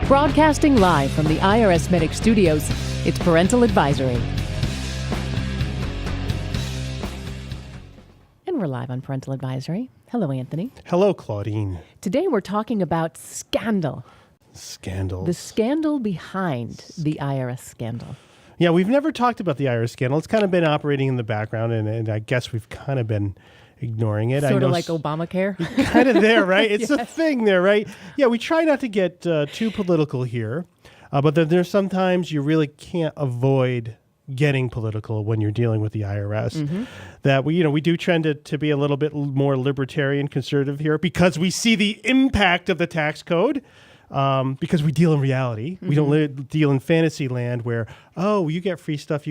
Broadcasting live from the IRSMedic studios, it's Parental Advisory. And we're live on Parental Advisory. Hello, Anthony. Hello, Claudine. Today we're talking about scandal. Scandals. The scandal behind the IRS scandal. Yeah, we've never talked about the IRS scandal. It's kind of been operating in the background, and I guess we've kind of been ignoring it. Sort of like Obamacare. Kind of there, right? It's Yes. a thing there, right? Yeah, we try not to get too political here, but then there's sometimes you really can't avoid getting political when you're dealing with the IRS. Mm-hmm. That we do trend to be a little bit more libertarian, conservative here because we see the impact of the tax code. Because we deal in reality. Mm-hmm. We don't deal in fantasy land where, oh, you get free stuff,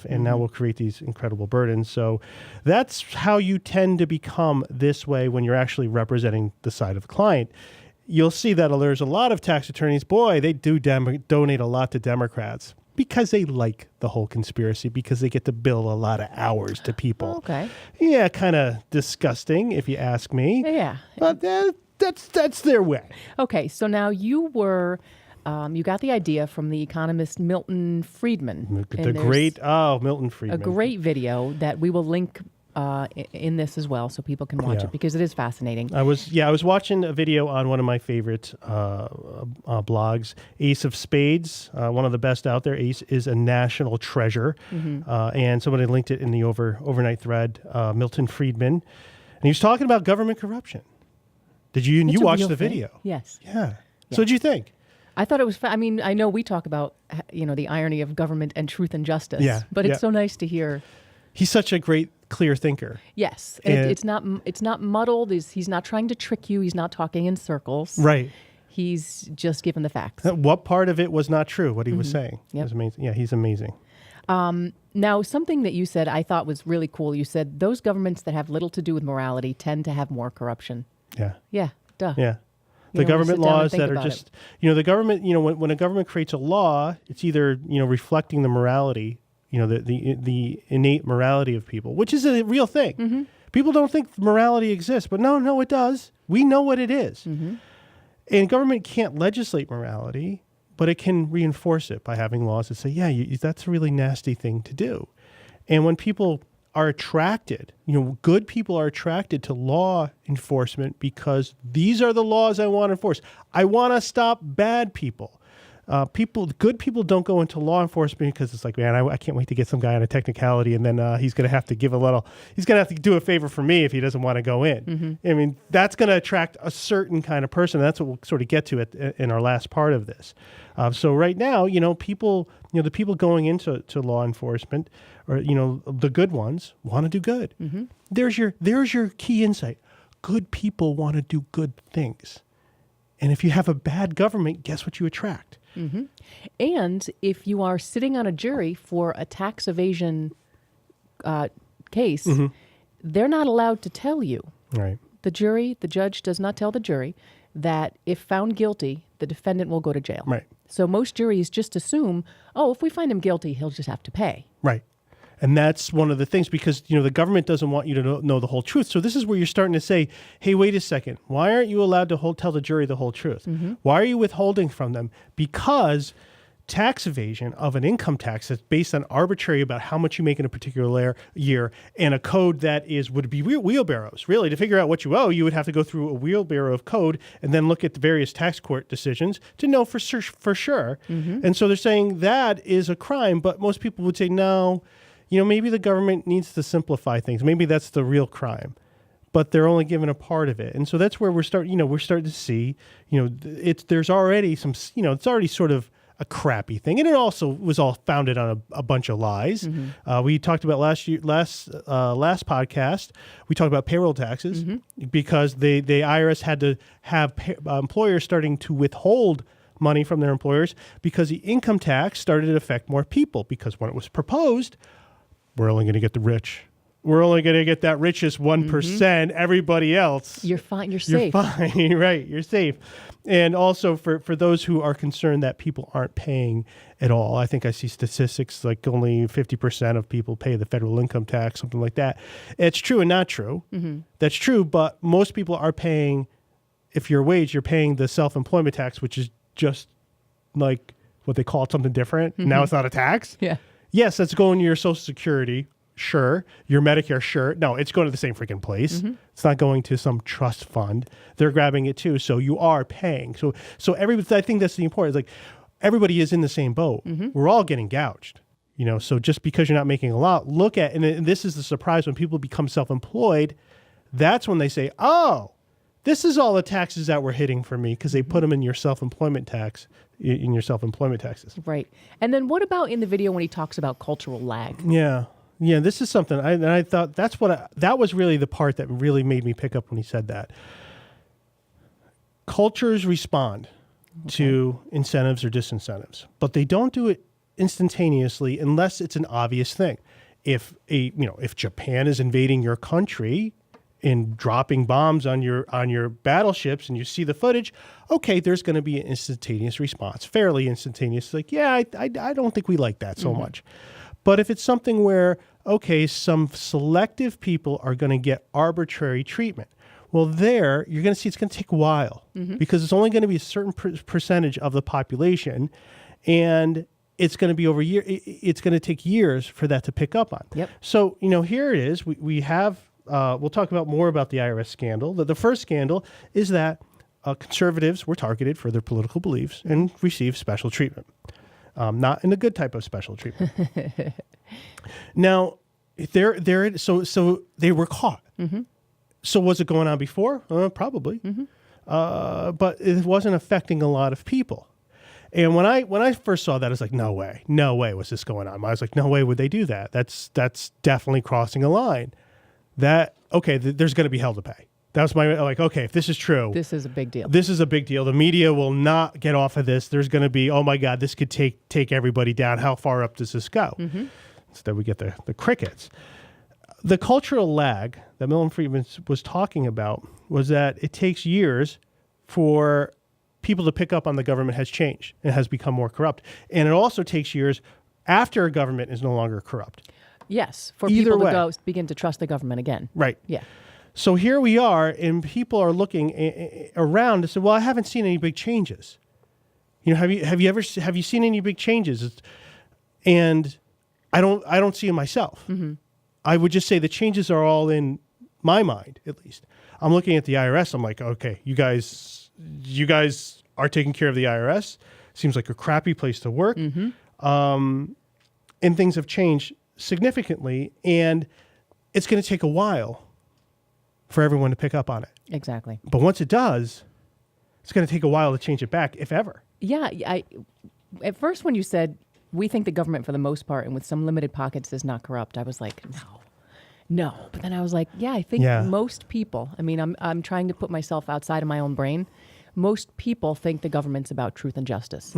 and now we'll create these incredible burdens. So that's how you tend to become this way when you're actually representing the side of the client. You'll see that there's a lot of tax attorneys, boy, they do donate a lot to Democrats because they like the whole conspiracy, because they get to bill a lot of hours to people. Okay. Yeah, kind of disgusting if you ask me. Yeah. But that's their way. Okay, so now you got the idea from the economist Milton Friedman. Milton Friedman. A great video that we will link in this as well so people can watch it because it is fascinating. I was watching a video on one of my favorite blogs, Ace of Spades, one of the best out there. Ace is a national treasure. Mm-hmm. And somebody linked it in the overnight thread, Milton Friedman. And he was talking about government corruption. Did you? And you watched the video? Yes. Yeah. So what'd you think? I thought it was. I mean, I know we talk about the irony of government and truth and justice. Yeah. But it's so nice to hear. He's such a great, clear thinker. Yes, and it's not muddled. He's not trying to trick you. He's not talking in circles. Right. He's just given the facts. What part of it was not true? What he was saying. Yep. It was amazing. Yeah, he's amazing. Now, something that you said I thought was really cool. You said those governments that have little to do with morality tend to have more corruption. Yeah. Yeah. Duh. Yeah. The government laws that are just, it. The government, when a government creates a law, it's either, reflecting the morality, the innate morality of people, which is a real thing. Mm-hmm. People don't think morality exists, but no, it does. We know what it is. Mm-hmm. And government can't legislate morality, but it can reinforce it by having laws that say, that's a really nasty thing to do. And when people are attracted, good people are attracted to law enforcement because these are the laws I want to enforce. I want to stop bad people. Good people don't go into law enforcement because it's like, man, I can't wait to get some guy on a technicality, and then he's going to have to he's going to have to do a favor for me if he doesn't want to go in. Mm-hmm. I mean, that's going to attract a certain kind of person. That's what we'll sort of get to in our last part of this. So right now, people, the people going into law enforcement, or the good ones want to do good. Mm-hmm. There's your key insight. Good people want to do good things, and if you have a bad government, guess what you attract? Mm-hmm. And if you are sitting on a jury for a tax evasion case, mm-hmm. they're not allowed to tell you. Right. The judge does not tell the jury that if found guilty, the defendant will go to jail. Right. So most juries just assume, if we find him guilty, he'll just have to pay. Right. And that's one of the things, because, the government doesn't want you to know the whole truth. So this is where you're starting to say, hey, wait a second. Why aren't you allowed to tell the jury the whole truth? Mm-hmm. Why are you withholding from them? Because tax evasion of an income tax that's based on arbitrary about how much you make in a particular year, and a code that would be wheelbarrows. Really, to figure out what you owe, you would have to go through a wheelbarrow of code and then look at the various tax court decisions to know for sure. Mm-hmm. And so they're saying that is a crime, but most people would say, no, maybe the government needs to simplify things. Maybe that's the real crime, but they're only given a part of it. And so that's where we're starting to see, there's already some, it's already sort of a crappy thing. And it also was all founded on a bunch of lies. Mm-hmm. We talked about last podcast, we talked about payroll taxes, mm-hmm. because the IRS had to have employers starting to withhold money from their employers because the income tax started to affect more people, because when it was proposed, we're only going to get the rich. We're only going to get that richest 1%. Mm-hmm. Everybody else, you're fine. You're safe. You're fine, right? You're safe. And also for those who are concerned that people aren't paying at all, I think I see statistics like only 50% of people pay the federal income tax, something like that. It's true and not true. Mm-hmm. That's true, but most people are paying. If you're a wage, you're paying the self-employment tax, which is just like what they call something different. Now it's not a tax. Yeah. Yes, that's going to your Social Security. Sure. Your Medicare. Sure. No, it's going to the same freaking place. It's not going to some trust fund. They're grabbing it too. So you are paying. So everybody, I think that's the important. It's like everybody is in the same boat. We're all getting gouged. So just because you're not making a lot, look at, and this is the surprise when people become self-employed, that's when they say, oh, this is all the taxes that we're hitting for me, because they put them in your self-employment tax, in your self-employment taxes. Right. And then what about in the video when he talks about cultural lag? Yeah. Yeah, this is something I thought that was really the part that really made me pick up when he said that. Cultures respond to incentives or disincentives, but they don't do it instantaneously unless it's an obvious thing. If Japan is invading your country and dropping bombs on your battleships and you see the footage, okay, there's going to be an instantaneous response, fairly instantaneous. Like, yeah, I don't think we like that so much. But if it's something where, okay, some selective people are going to get arbitrary treatment, well, there you're going to see it's going to take a while because it's only going to be a certain percentage of the population, and it's going to be over year. It's going to take years for that to pick up on. Yep. So here it is. We have. We'll talk about more about the IRS scandal. The first scandal is that conservatives were targeted for their political beliefs and received special treatment. Not in a good type of special treatment. Now, so they were caught. So was it going on before? Probably. But it wasn't affecting a lot of people. And when I first saw that, I was like, no way was this going on. I was like, no way would they do that. That's definitely crossing a line. There's going to be hell to pay. That was my, like, okay, if this is true. This is a big deal. This is a big deal. The media will not get off of this. There's going to be, oh my God, this could take everybody down. How far up does this go? Instead, we get the crickets. The cultural lag that Milton Friedman was talking about was that it takes years for people to pick up on the government has changed and has become more corrupt. And it also takes years after a government is no longer corrupt. Yes, for Either people way. to begin to trust the government again. Right. Yeah. So here we are, and people are looking around and say, "Well, I haven't seen any big changes." Have you seen any big changes? And I don't see them myself. I would just say the changes are all in my mind, at least. I'm looking at the IRS. I'm like, okay, you guys are taking care of the IRS. Seems like a crappy place to work. And things have changed significantly, and it's going to take a while for everyone to pick up on it. Exactly. But once it does, it's going to take a while to change it back, if ever. Yeah. At first, when you said, we think the government, for the most part, and with some limited pockets, is not corrupt, I was like, no. But then I was like, yeah, I think most people, I mean, I'm trying to put myself outside of my own brain. Most people think the government's about truth and justice.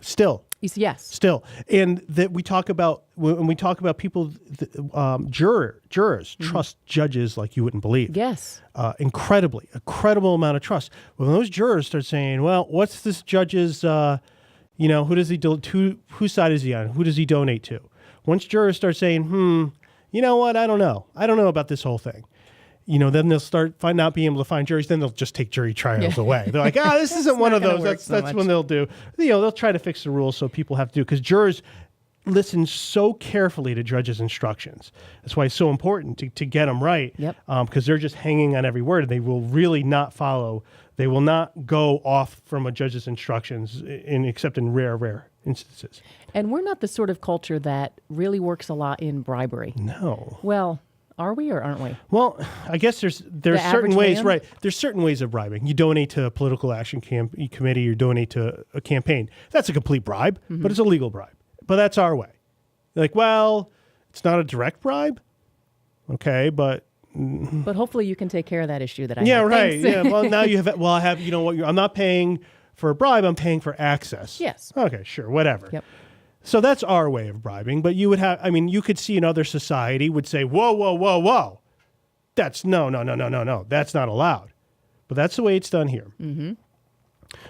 Still. Yes. Still. And that we talk about, when we talk about people, jurors trust judges like you wouldn't believe. Yes. Incredible amount of trust. When those jurors start saying, well, what's this judge's, who does he do, whose side is he on? Who does he donate to? Once jurors start saying, you know what? I don't know about this whole thing. Then they'll start not being able to find juries. Then they'll just take jury trials away. They're like, this isn't one of those. That's when they'll do. They'll try to fix the rules so people have to do, because jurors listen so carefully to judges' instructions. That's why it's so important to get them right. Yep. Because they're just hanging on every word. They will really not follow. They will not go off from a judge's instructions, except in rare instances. And we're not the sort of culture that really works a lot in bribery. No. Well, are we or aren't we? Well, I guess there's certain ways, right? There's certain ways of bribing. You donate to a political action committee, you donate to a campaign. That's a complete bribe, but it's a legal bribe. But that's our way. Like, well, it's not a direct bribe. Okay, but hopefully you can take care of that issue that I yeah, have. right. Thanks. Yeah. Well, now you have. Well, I have. You know what? I'm not paying for a bribe. I'm paying for access. Yes. Okay. Sure. Whatever. Yep. So that's our way of bribing. But you would have. I mean, you could see another society would say, whoa. That's no. That's not allowed. But that's the way it's done here.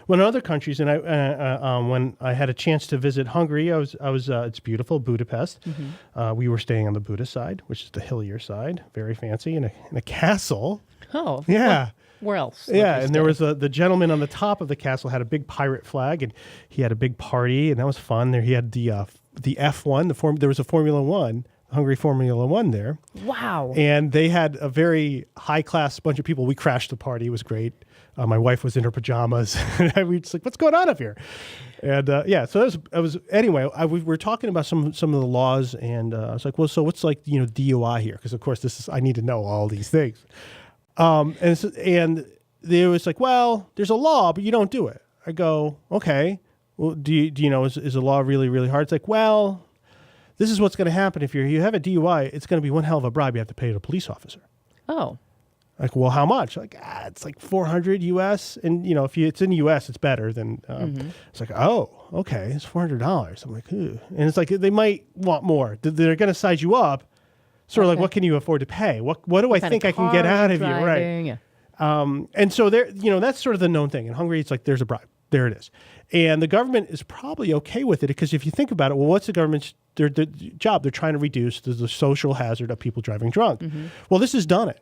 When in other countries, and when I had a chance to visit Hungary, I was it's beautiful, Budapest. We were staying on the Buda side, which is the hillier side, very fancy, in a castle. Oh, Yeah. Where else? Yeah, and there was the gentleman on the top of the castle had a big pirate flag, and he had a big party, and that was fun. There he had the F1, there was a Formula One, Hungary Formula One there. Wow. And they had a very high class bunch of people. We crashed the party. It was great. My wife was in her pajamas. And we were just like, what's going on up here? And so anyway, we were talking about some of the laws, and I was like, well, so what's like, DUI here? Because of course I need to know all these things. And they was like, well, there's a law, but you don't do it. I go, okay. Well, do you know, is the law really, really hard? It's like, well, this is what's going to happen if you have a DUI. It's going to be one hell of a bribe you have to pay to a police officer. Oh. Like, well, how much? Like, it's like $400 US, and if it's in the US, it's better than. It's like, oh, okay, it's $400. I'm like, ooh. And it's like they might want more. They're going to size you up. Sort of like, what can you afford to pay? What do I think I can get out of you? Right. Yeah. And so there, that's sort of the known thing. In Hungary, it's like there's a bribe. There it is. And the government is probably okay with it, because if you think about it, well, what's the government's their job? They're trying to reduce the social hazard of people driving drunk. Well, this has done it,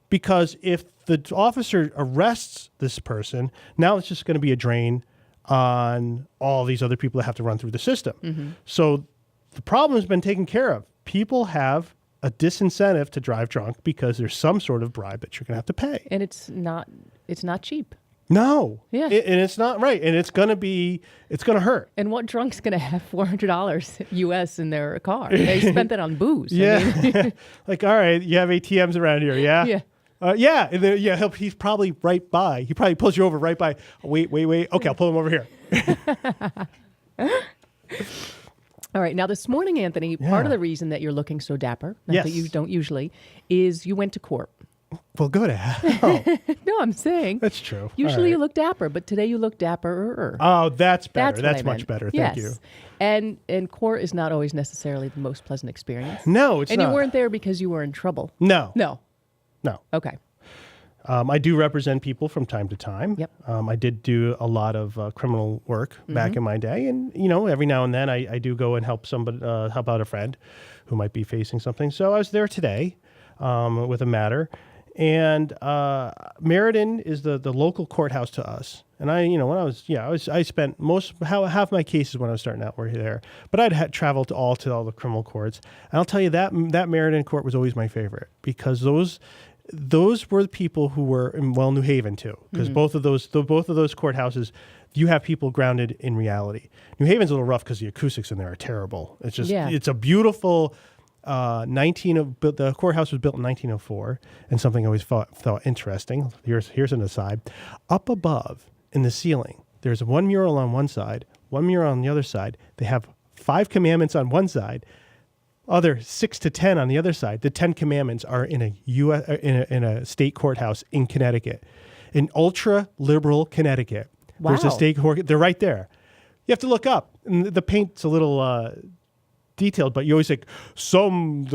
because if the officer arrests this person, now it's just going to be a drain on all these other people that have to run through the system. So the problem has been taken care of. People have a disincentive to drive drunk because there's some sort of bribe that you're going to have to pay. And it's not cheap. No. Yeah. And it's not right. And it's going to hurt. And what drunk's going to have $400 US in their car? They spent that on booze. Yeah. I mean. Like, all right, you have ATMs around here, yeah? Yeah. Yeah. And then, he's probably right by. He probably pulls you over right by. Wait. Okay, I'll pull him over here. All right. Now, this morning, Anthony, part of the reason that you're looking so dapper, not that you don't usually, is you went to court. Well, go to hell. No, I'm saying. That's true. Usually you look dapper, but today you look dapper. Oh, that's better. That's much better. Yes. Thank you. And court is not always necessarily the most pleasant experience. No, it's not. And you weren't there because you were in trouble. No. No. Okay. I do represent people from time to time. Yep. I did do a lot of criminal work back in my day. And, every now and then I do go and help out a friend who might be facing something. So I was there today with a matter. And Meriden is the local courthouse to us. And I spent half my cases when I was starting out were there. But I'd traveled to all the criminal courts. And I'll tell you that Meriden court was always my favorite, because those were the people who were in New Haven too, because both of those courthouses, you have people grounded in reality. New Haven's a little rough because the acoustics in there are terrible. It's just it's a beautiful the courthouse was built in 1904, and something I always thought interesting. Here's an aside. Up above in the ceiling, there's one mural on one side, one mural on the other side. They have 5 commandments on one side, other 6 to 10 on the other side. The 10 commandments are in a state courthouse in Connecticut, in ultra liberal Connecticut. Wow. There's a state court. They're right there. You have to look up. And the paint's a little detailed, but you always think some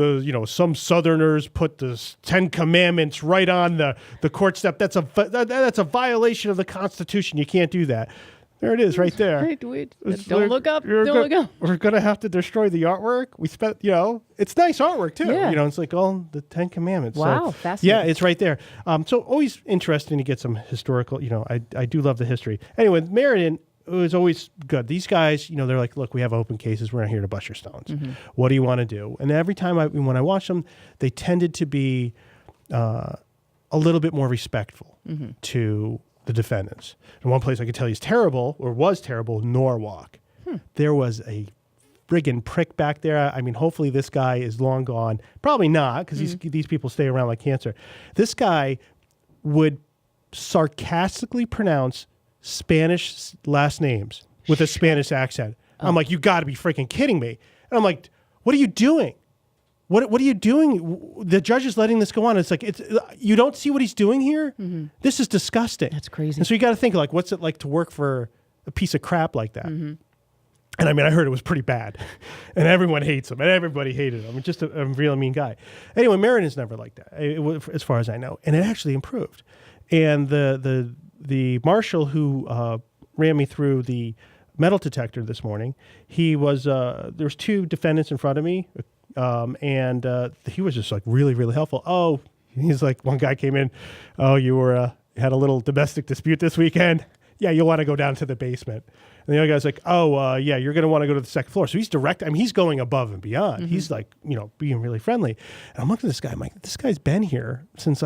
Southerners put the 10 commandments right on the court step. That's a violation of the Constitution. You can't do that. There it is, right there. Don't look up. Don't look up. We're gonna have to destroy the artwork. We spent, it's nice artwork too. Yeah. It's like all the 10 commandments. Wow, so, fascinating. yeah, it's right there. So always interesting to get some historical. I do love the history. Anyway, Meriden was always good. These guys, they're like, look, we have open cases. We're not here to bust your stones. What do you want to do? And every time when I watch them, they tended to be a little bit more respectful to the defendants. And one place I could tell you is terrible, or was terrible, Norwalk. There was a friggin' prick back there. I mean, hopefully this guy is long gone. Probably not, because these people stay around like cancer. This guy would sarcastically pronounce Spanish last names with a Spanish accent. I'm like, you got to be freaking kidding me. And I'm like, what are you doing? What are you doing? The judge is letting this go on. It's like, you don't see what he's doing here? This is disgusting. That's crazy. And so you got to think, like, what's it like to work for a piece of crap like that? And I mean, I heard it was pretty bad. And everyone hates him. And everybody hated him. Just a real mean guy. Anyway, Meriden is never like that, as far as I know. And it actually improved. And the the marshal who ran me through the metal detector this morning, he was there was two defendants in front of me, and he was just like really, really helpful. Oh, he's like, one guy came in, oh, you were had a little domestic dispute this weekend. Yeah, you'll want to go down to the basement. And the other guy's like, oh, yeah, you're going to want to go to the second floor. So he's direct. I mean, he's going above and beyond. Mm-hmm. He's like, being really friendly. And I'm looking at this guy. I'm like, this guy's been here since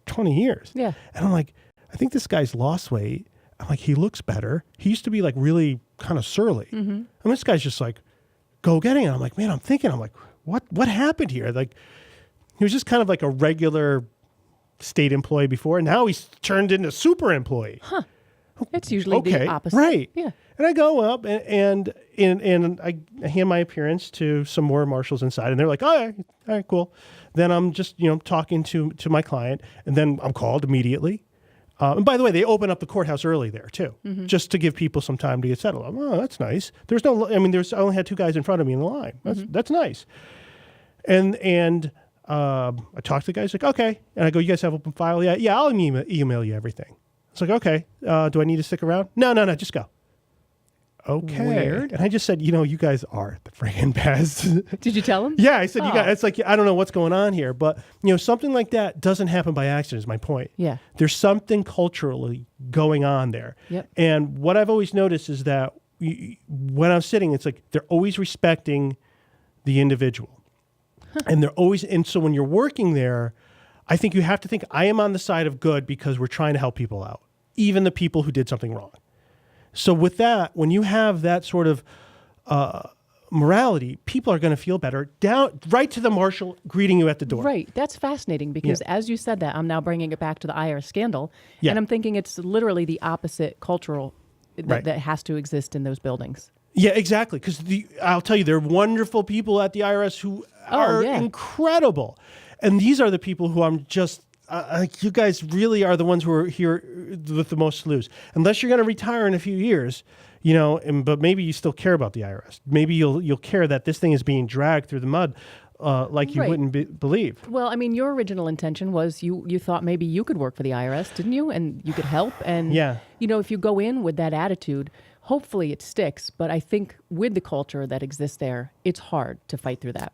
20 years. Yeah. And I'm like, I think this guy's lost weight. I'm like, he looks better. He used to be like really kind of surly. Mm-hmm. I mean, this guy's just like go getting it. I'm like, man, I'm like, what happened here? Like, he was just kind of like a regular state employee before. And now he's turned into super employee. Huh. It's usually the opposite. Right. Yeah. And I go up and I hand my appearance to some more marshals inside, and they're like, all right, cool. Then I'm just, talking to my client, and then I'm called immediately. And by the way, they open up the courthouse early there too, just to give people some time to get settled. Oh, that's nice. I only had two guys in front of me in the line. That's nice. And I talk to the guys, like, okay. And I go, you guys have open file? Yeah, I'll email you everything. It's like, okay, do I need to stick around? No, just go. Okay. Weird. And I just said, you guys are the friggin' best. Did you tell him? Yeah, I said, you guys, it's like, I don't know what's going on here. But, something like that doesn't happen by accident is my point. Yeah. There's something culturally going on there. Yep. And what I've always noticed is that when I'm sitting, it's like they're always respecting the individual. And so when you're working there, I think you have to think, I am on the side of good because we're trying to help people out, even the people who did something wrong. So with that, when you have that sort of morality, people are going to feel better, down right to the marshal greeting you at the door. Right. That's fascinating because as you said that, I'm now bringing it back to the IRS scandal, Yeah. and I'm thinking it's literally the opposite cultural that has to exist in those buildings. Yeah, exactly. Because I'll tell you, there are wonderful people at the IRS who are incredible. And these are the people who I'm just, you guys really are the ones who are here with the most to lose. Unless you're going to retire in a few years, but maybe you still care about the IRS. Maybe you'll care that this thing is being dragged through the mud like you wouldn't believe. Well, I mean, your original intention was you thought maybe you could work for the IRS, didn't you? And you could help. And, if you go in with that attitude, hopefully it sticks. But I think with the culture that exists there, it's hard to fight through that.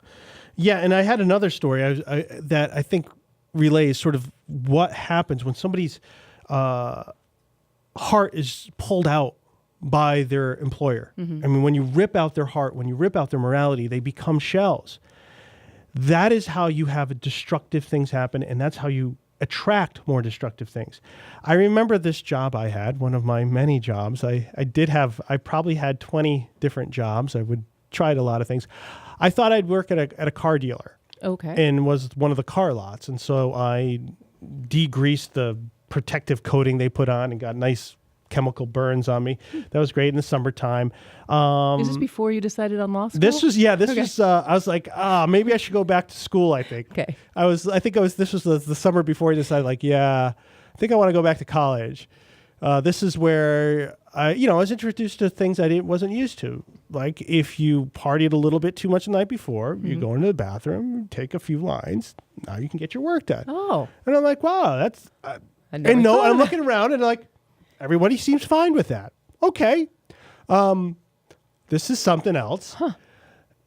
Yeah, and I had another story that I think relays sort of what happens when somebody's heart is pulled out by their employer. Mm-hmm. I mean, when you rip out their heart, when you rip out their morality, they become shells. That is how you have destructive things happen, and that's how you attract more destructive things. I remember this job I had, one of my many jobs. I probably had 20 different jobs. I would try a lot of things. I thought I'd work at a car dealer. Okay. And was one of the car lots. And so I degreased the protective coating they put on and got nice chemical burns on me. That was great in the summertime. Is this before you decided on law school? This was, I was like, maybe I should go back to school, I think. Okay. This was the summer before I decided, I think I want to go back to college. This is where I was introduced to things I wasn't used to. Like if you partied a little bit too much the night before, you go into the bathroom, take a few lines. Now you can get your work done. Oh. And I'm like, wow, that's... I'm looking around and like, everybody seems fine with that. Okay. This is something else. Huh.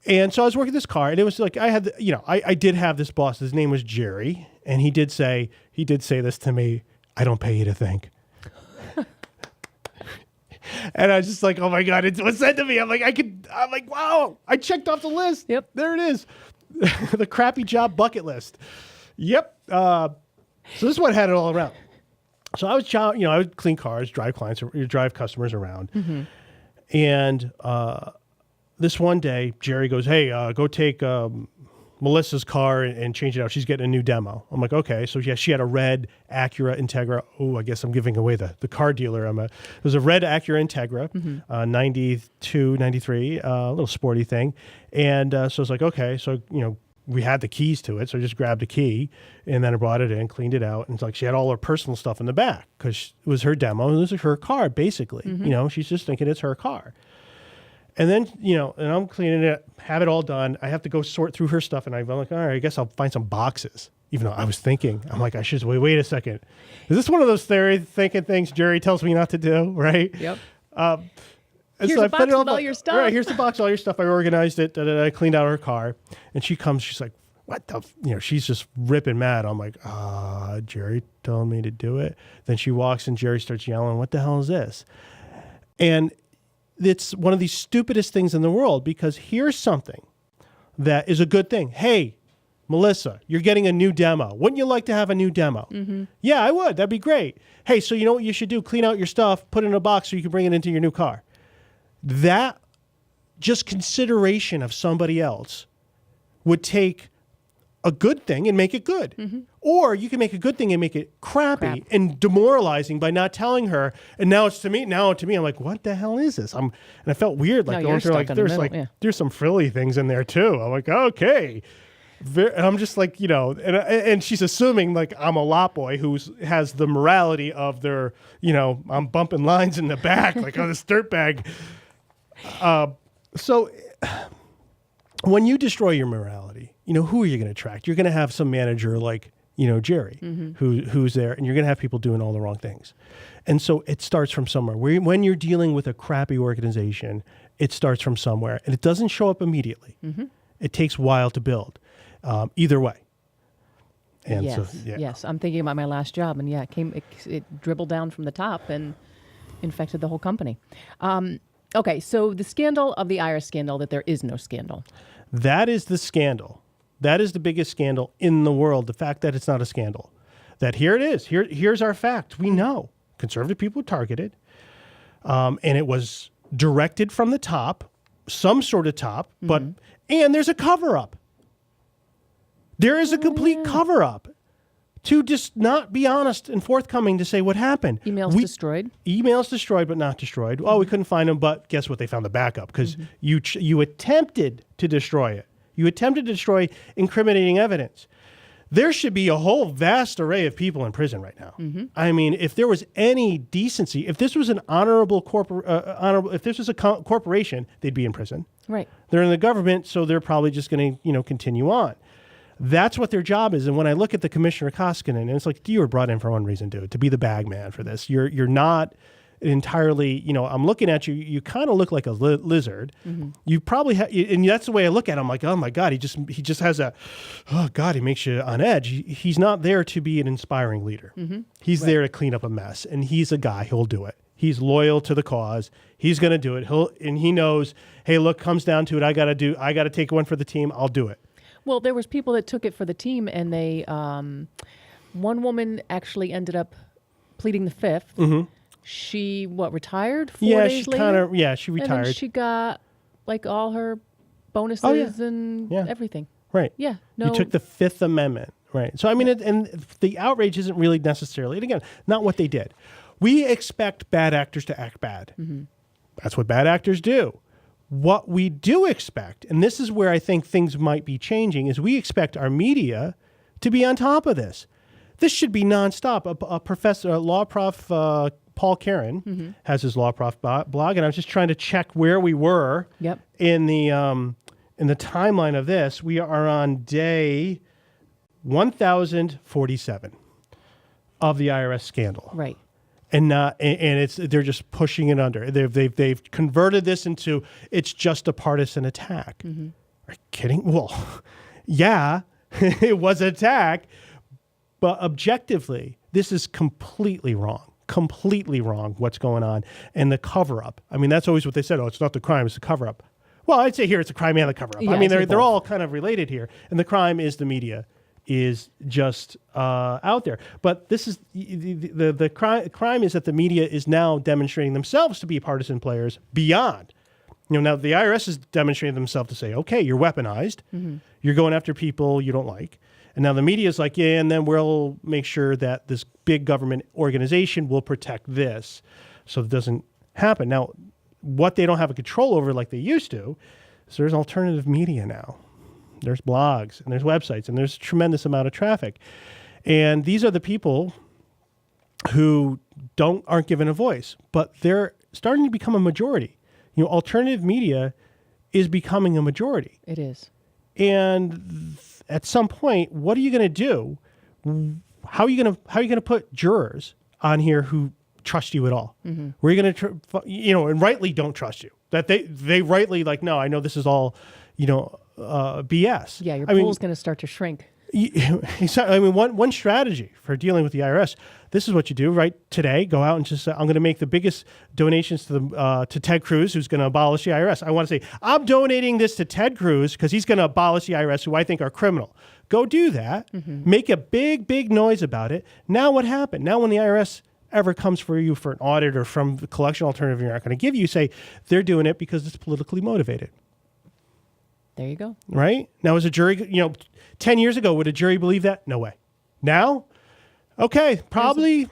And so I was working this car, and it was like I did have this boss. His name was Jerry, and he did say this to me: "I don't pay you to think." And I was just like, "Oh my God!" It was said to me. I'm like, wow! I checked off the list. Yep, there it is, the crappy job bucket list. Yep. So this is what had it all around. So I was, I would clean cars, drive customers around, and this one day, Jerry goes, "Hey, go take Melissa's car and change it out. She's getting a new demo." I'm like, okay. So she had a red Acura Integra. Oh, I guess I'm giving away the car dealer. It was a red Acura Integra, 92, 93, a little sporty thing. And so I was like, okay. So, we had the keys to it. So I just grabbed a key and then I brought it in, cleaned it out. And it's like she had all her personal stuff in the back because it was her demo. And it was her car, basically. She's just thinking it's her car. And then, and I'm cleaning it, have it all done. I have to go sort through her stuff. And I'm like, all right, I guess I'll find some boxes. even though I was thinking, I'm like, I should wait a second. Is this one of those thinking things Jerry tells me not to do, right? Yep. And here's so a box with all your stuff. Right, here's the box, all your stuff. I organized it. I cleaned out her car. And she comes, she's like, what the, she's just ripping mad. I'm like, Jerry told me to do it. Then she walks and Jerry starts yelling, what the hell is this? And it's one of the stupidest things in the world, because here's something that is a good thing. Hey, Melissa, you're getting a new demo. Wouldn't you like to have a new demo? Mm-hmm. Yeah, I would. That'd be great. Hey, so you know what you should do? Clean out your stuff, put it in a box so you can bring it into your new car. That just consideration of somebody else would take a good thing and make it good. Mm-hmm. Or you can make a good thing and make it crappy and demoralizing by not telling her. And now it's to me. Now to me, I'm like, what the hell is this? And I felt weird, like going through, like there's some frilly things in there too. I'm like, okay. And I'm just like, and she's assuming like I'm a lot boy who has the morality of their, I'm bumping lines in the back like on this dirtbag. So when you destroy your morality, who are you going to attract? You're going to have some manager like, Jerry, mm-hmm. who's there, and you're going to have people doing all the wrong things. And so it starts from somewhere. When you're dealing with a crappy organization, it starts from somewhere, and it doesn't show up immediately. Mm-hmm. It takes a while to build. Either way. And yes. I'm thinking about my last job, and it dribbled down from the top and infected the whole company. Okay, so the scandal of the IRS scandal, that there is no scandal. That is the scandal. That is the biggest scandal in the world, the fact that it's not a scandal. That here it is. Here's our fact. We know conservative people were targeted, and it was directed from the top, some sort of top, mm-hmm. and there's a cover-up. There is a complete cover-up to just not be honest and forthcoming to say what happened. Emails destroyed, but not destroyed. Oh, we couldn't find them, but guess what? They found the backup because you attempted to destroy it. You attempted to destroy incriminating evidence. There should be a whole vast array of people in prison right now. Mm-hmm. I mean, if there was any decency, if this was an if this was a corporation, they'd be in prison. Right. They're in the government, so they're probably just going to continue on. That's what their job is. And when I look at the Commissioner Koskinen, and it's like, you were brought in for one reason, dude, to be the bag man for this. You're not entirely, I'm looking at you, you kind of look like a lizard. Mm-hmm. You probably and that's the way I look at him. I'm like, oh my God, he just has a, oh God, he makes you on edge. He's not there to be an inspiring leader. Mm-hmm. He's there to clean up a mess, and he's a guy who'll do it. He's loyal to the cause. He's going to do it. And he knows, hey, look, comes down to it. I got to take one for the team. I'll do it. Well, there was people that took it for the team, and they, one woman actually ended up pleading the fifth. Mm-hmm. She retired 4 days later? She retired. And then she got like all her bonuses and everything. Right. Yeah. No. You took the Fifth Amendment. Right. So, I mean, and the outrage isn't really necessarily, and again, not what they did. We expect bad actors to act bad. Mm-hmm. That's what bad actors do. What we do expect, and this is where I think things might be changing, is we expect our media to be on top of this. This should be nonstop. A law prof, Paul Karen, has his law prof blog, and I was just trying to check where we were in the timeline of this. We are on day 1047 of the IRS scandal. Right. And they're just pushing it under. They've converted this into it's just a partisan attack. Mm-hmm. Are you kidding? Well, yeah, it was an attack, but objectively, this is completely wrong. Completely wrong. What's going on and the cover up. I mean, that's always what they said. Oh, it's not the crime; it's the cover up. Well, I'd say here it's a crime and the cover up. Yeah, I mean, they're all kind of related here, and the crime is the media is just out there. But this is the crime is that the media is now demonstrating themselves to be partisan players beyond. Now the IRS is demonstrating themselves to say, okay, you're weaponized. Mm-hmm. You're going after people you don't like. And now the media is like, yeah, and then we'll make sure that this big government organization will protect this so it doesn't happen. Now, what they don't have a control over like they used to, is there's alternative media now. There's blogs and there's websites and there's a tremendous amount of traffic. And these are the people who aren't given a voice, but they're starting to become a majority. Alternative media is becoming a majority. It is. And at some point, what are you going to do? How are you going to put jurors on here who trust you at all? Where are you going to, and rightly don't trust you? That they rightly like, no, I know this is all, BS. Yeah, your pool's going to start to shrink. I mean, one strategy for dealing with the IRS, this is what you do, right? Today, go out and just say, I'm going to make the biggest donations to Ted Cruz, who's going to abolish the IRS. I want to say, I'm donating this to Ted Cruz because he's going to abolish the IRS, who I think are criminal. Go do that. Make a big noise about it. Now what happened? Now when the IRS ever comes for you for an audit or from the collection alternative you're not going to give you, say they're doing it because it's politically motivated. There you go. Right? Now, as a jury, 10 years ago, would a jury believe that? No way. Now? Okay, probably.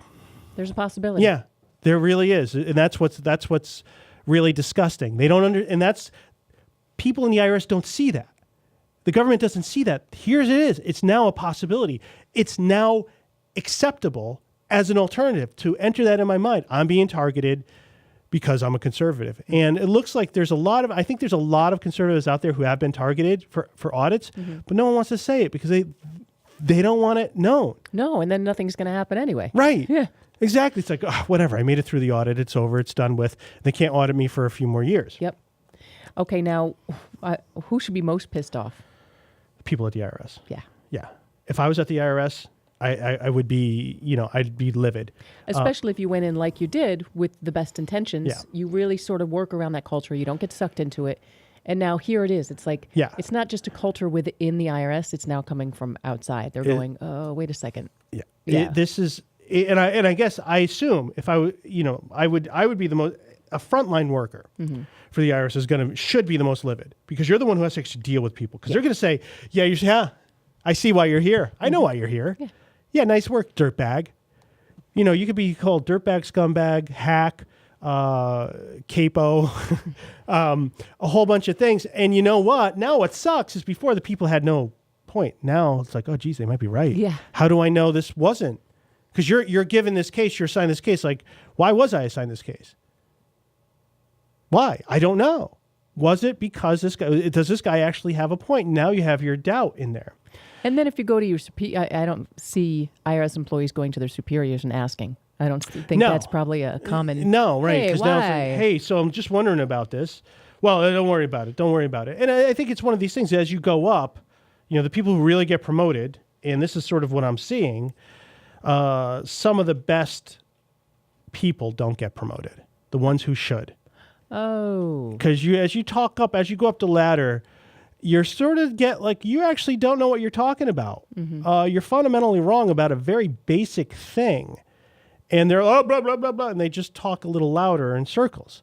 There's a possibility. Yeah, there really is. And that's what's really disgusting. They don't and that's, people in the IRS don't see that. The government doesn't see that. Here it is. It's now a possibility. It's now acceptable as an alternative to enter that in my mind. I'm being targeted because I'm a conservative. And it looks like I think there's a lot of conservatives out there who have been targeted for audits, but no one wants to say it because they don't want it known. No, and then nothing's going to happen anyway. Right. Yeah. Exactly. It's like, whatever. I made it through the audit. It's over. It's done with. They can't audit me for a few more years. Yep. Okay, now, who should be most pissed off? People at the IRS. Yeah. Yeah. If I was at the IRS, I would be, I'd be livid. Especially if you went in like you did with the best intentions. Yeah. You really sort of work around that culture. You don't get sucked into it. And now here it is. It's like, it's not just a culture within the IRS. It's now coming from outside. They're going, oh, wait a second. Yeah. Yeah. This is, and I guess I assume if I would, I would be a frontline worker for the IRS should be the most livid because you're the one who has to actually deal with people because they're going to say, I see why you're here. I know why you're here. Yeah, nice work, dirtbag. You could be called dirtbag, scumbag, hack, capo, a whole bunch of things. And you know what? Now what sucks is before the people had no point. Now it's like, oh, geez, they might be right. Yeah. How do I know this wasn't? Because you're given this case, you're assigned this case. Like, why was I assigned this case? Why? I don't know. Was it because does this guy actually have a point? Now you have your doubt in there. And then if you go to your I don't see IRS employees going to their superiors and asking. I don't think that's probably a common. No, right? Hey, Because now it's like, hey, so I'm just wondering about this. Well, don't worry about it. Don't worry about it. And I think it's one of these things. As you go up, the people who really get promoted, and this is sort of what I'm seeing. Some of the best people don't get promoted. The ones who should. Oh. Because as you go up the ladder, you're sort of you actually don't know what you're talking about. You're fundamentally wrong about a very basic thing. And they're, blah, blah, blah, blah, and they just talk a little louder in circles.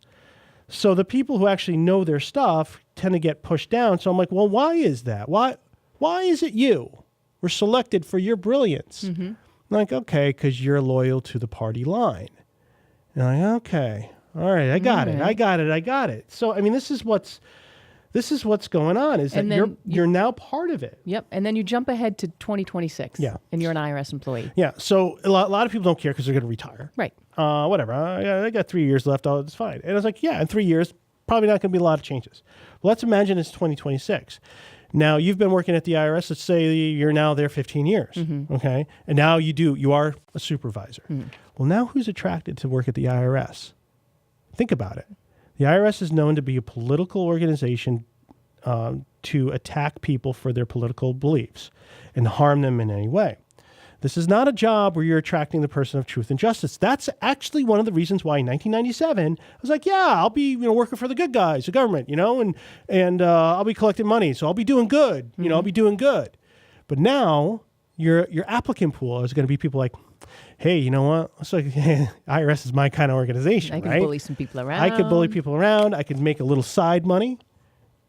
So the people who actually know their stuff tend to get pushed down. So I'm like, well, why is that? Why is it you were selected for your brilliance? I'm like, okay, because you're loyal to the party line. And I'm like, okay, all right, I got it. So, I mean, this is what's going on is that you're now part of it. Yep. And then you jump ahead to 2026. Yeah. And you're an IRS employee. Yeah. So a lot of people don't care because they're going to retire. Right. Whatever. I got 3 years left. Oh, it's fine. And I was like, yeah, in 3 years, probably not going to be a lot of changes. Well, let's imagine it's 2026. Now you've been working at the IRS. Let's say you're now there 15 years. Okay. And now you are a supervisor. Well, now who's attracted to work at the IRS? Think about it. The IRS is known to be a political organization to attack people for their political beliefs and harm them in any way. This is not a job where you're attracting the person of truth and justice. That's actually one of the reasons why in 1997, I was like, yeah, I'll be working for the good guys, the government, and I'll be collecting money. So I'll be doing good. I'll be doing good. But now your applicant pool is going to be people like, hey, you know what? It's like IRS is my kind of organization, I can right? bully some people around. I could bully people around. I could make a little side money,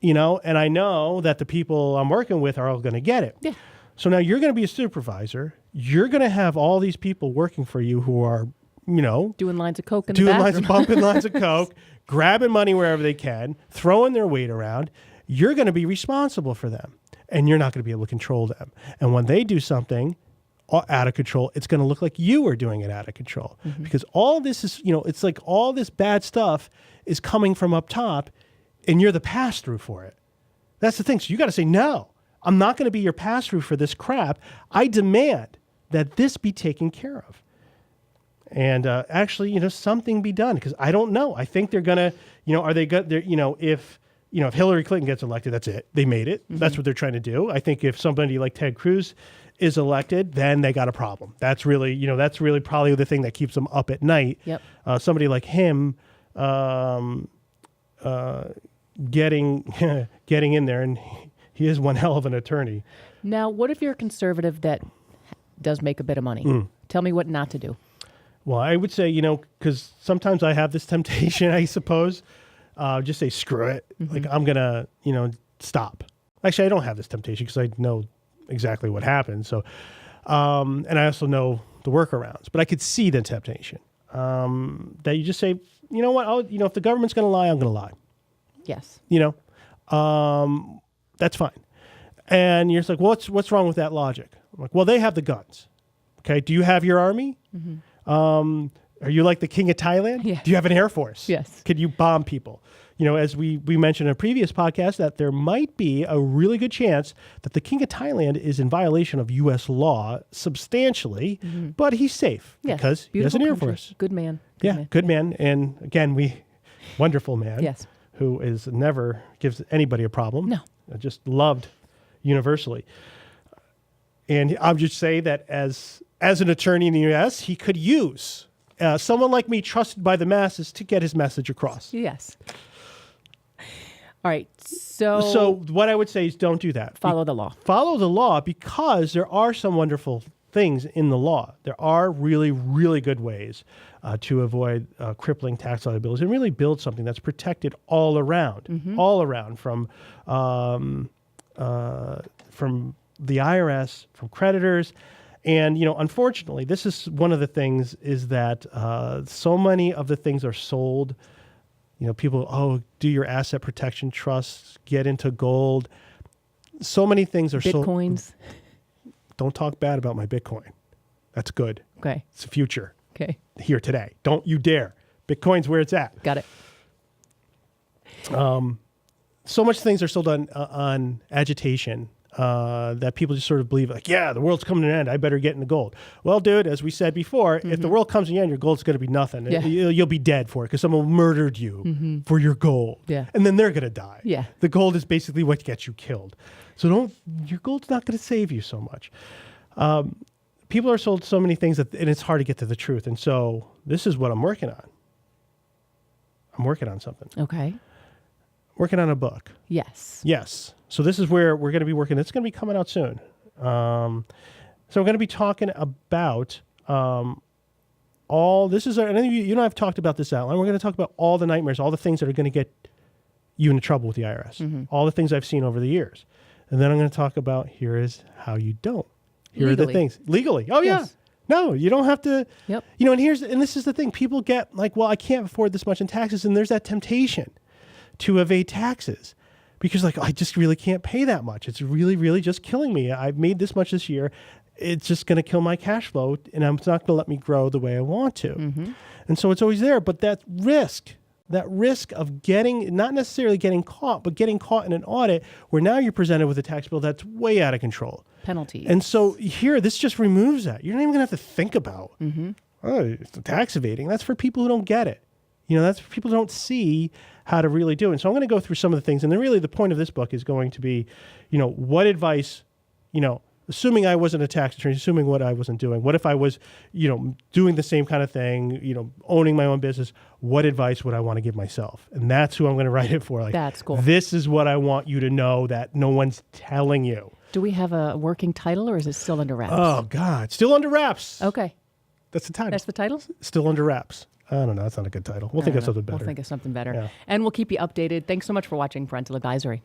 and I know that the people I'm working with are all going to get it. Yeah. So now you're going to be a supervisor. You're going to have all these people working for you who are, doing lines of coke in the bathroom. Bumping lines of coke, grabbing money wherever they can, throwing their weight around. You're going to be responsible for them, and you're not going to be able to control them. And when they do something out of control, it's going to look like you are doing it out of control because all this is, it's like all this bad stuff is coming from up top, and you're the pass-through for it. That's the thing. So you got to say, no, I'm not going to be your pass-through for this crap. I demand that this be taken care of. And actually, something be done, because I don't know. I think they're going to, are they going to, if Hillary Clinton gets elected, that's it. They made it. Mm-hmm. That's what they're trying to do. I think if somebody like Ted Cruz is elected, then they got a problem. That's really, probably the thing that keeps them up at night. Yep. Somebody like him getting in there, and he is one hell of an attorney. Now, what if you're a conservative that does make a bit of money? Tell me what not to do. Well, I would say, because sometimes I have this temptation, I suppose, just say, screw it. Mm-hmm. Like, I'm going to, stop. Actually, I don't have this temptation because I know exactly what happened. So, and I also know the workarounds, but I could see the temptation that you just say, you know what, if the government's going to lie, I'm going to lie. Yes. That's fine. And you're just like, well, what's wrong with that logic? I'm like, well, they have the guns. Okay. Do you have your army? Mm-hmm. Are you like the king of Thailand? Yeah. Do you have an air force? Yes. Could you bomb people? As we mentioned in a previous podcast, that there might be a really good chance that the king of Thailand is in violation of U.S. law substantially, but he's safe because he has an air force. Good man. Good man. And again, wonderful man. Yes. Who is never gives anybody a problem. No. Just loved universally. And I would just say that as an attorney in the U.S., he could use someone like me, trusted by the masses, to get his message across. Yes. All right. So what I would say is don't do that. Follow the law. Follow the law, because there are some wonderful things in the law. There are really, really good ways to avoid crippling tax liabilities and really build something that's protected all around, from the IRS, from creditors. And, unfortunately, this is one of the things is that so many of the things are sold. People, do your asset protection trusts, get into gold. So many things are sold. Bitcoins. Don't talk bad about my Bitcoin. That's good. Okay. It's the future. Okay. Here today. Don't you dare. Bitcoin's where it's at. Got it. So much things are sold on agitation that people just sort of believe, like, yeah, the world's coming to an end. I better get into gold. Well, dude, as we said before, if the world comes to an end, your gold's going to be nothing. Yeah. You'll be dead for it because someone murdered you for your gold. Yeah. And then they're going to die. Yeah. The gold is basically what gets you killed. So your gold's not going to save you so much. People are sold so many things and it's hard to get to the truth. And so this is what I'm working on. I'm working on something. Okay. Working on a book. Yes. So this is where we're going to be working. It's going to be coming out soon. So we're going to be talking about all. This is, and you and I have talked about this outline. We're going to talk about all the nightmares, all the things that are going to get you into trouble with the IRS, all the things I've seen over the years. And then I'm going to talk about here is how you don't. Here Legally. are the things. Legally. Oh, Yes. yeah. No, you don't have to. Yep. And this is the thing. People get like, well, I can't afford this much in taxes. And there's that temptation to evade taxes because like, I just really can't pay that much. It's really, really just killing me. I've made this much this year. It's just going to kill my cash flow and it's not going to let me grow the way I want to. And so it's always there. But that risk of not necessarily getting caught, but getting caught in an audit where now you're presented with a tax bill that's way out of control. Penalties. And so here, this just removes that. You're not even going to have to think about, it's the tax evading. That's for people who don't get it. That's for people who don't see how to really do it. And so I'm going to go through some of the things. And then really the point of this book is going to be, what advice, assuming I wasn't a tax attorney, assuming what I wasn't doing, what if I was, doing the same kind of thing, owning my own business, what advice would I want to give myself? And that's who I'm going to write it for. Like, that's cool. This is what I want you to know that no one's telling you. Do we have a working title or is it still under wraps? Oh, God. Still under wraps. Okay. That's the title. That's the title? Still under wraps. I don't know. That's not a good title. We'll think of something better. We'll think of something better. Yeah. And we'll keep you updated. Thanks so much for watching Parental Advisory.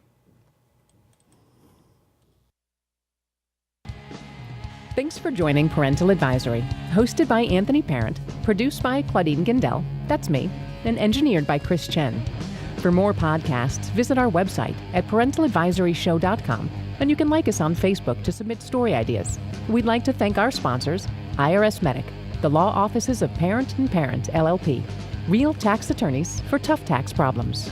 Thanks for joining Parental Advisory, hosted by Anthony Parent, produced by Claudine Gindel, that's me, and engineered by Chris Chen. For more podcasts, visit our website at parentaladvisoryshow.com, and you can like us on Facebook to submit story ideas. We'd like to thank our sponsors, IRSMedic, the law offices of Parent & Parent, LLP, real tax attorneys for tough tax problems.